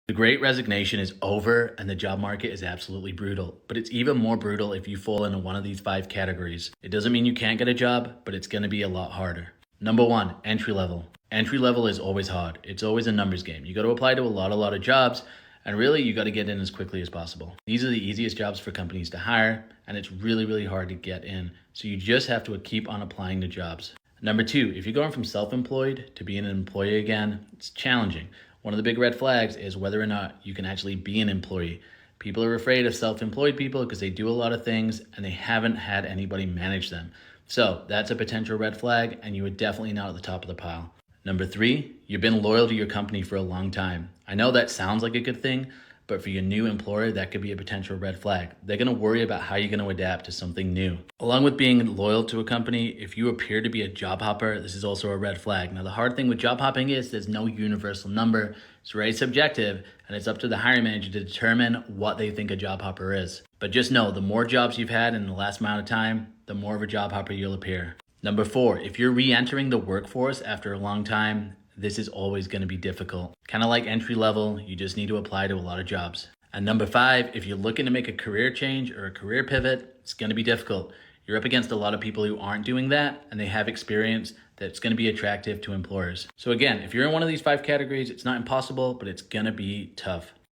The great resignation is over and the job market is absolutely brutal, but it's even more brutal if you fall into one of these five categories. It doesn't mean you can't get a job, but it's gonna be a lot harder. Number one, entry level. Entry level is always hard. It's always a numbers game. You gotta apply to a lot of jobs, and really you gotta get in as quickly as possible. These are the easiest jobs for companies to hire, and it's really hard to get in. So you just have to keep on applying to jobs. Number two, if you're going from self-employed to being an employee again, it's challenging. One of the big red flags is whether or not you can actually be an employee. People are afraid of self-employed people because they do a lot of things and they haven't had anybody manage them. So that's a potential red flag, and you are definitely not at the top of the pile. Number three, you've been loyal to your company for a long time. I know that sounds like a good thing, but for your new employer, that could be a potential red flag. They're gonna worry about how you're gonna adapt to something new. Along with being loyal to a company, if you appear to be a job hopper, this is also a red flag. Now, the hard thing with job hopping is there's no universal number. It's very subjective, and it's up to the hiring manager to determine what they think a job hopper is. But just know, the more jobs you've had in the last amount of time, the more of a job hopper you'll appear. Number four, if you're re-entering the workforce after a long time, this is always going to be difficult. Kind of like entry level, you just need to apply to a lot of jobs. And number five, if you're looking to make a career change or a career pivot, it's going to be difficult. You're up against a lot of people who aren't doing that, and they have experience that's going to be attractive to employers. So again, if you're in one of these five categories, it's not impossible, but it's going to be tough.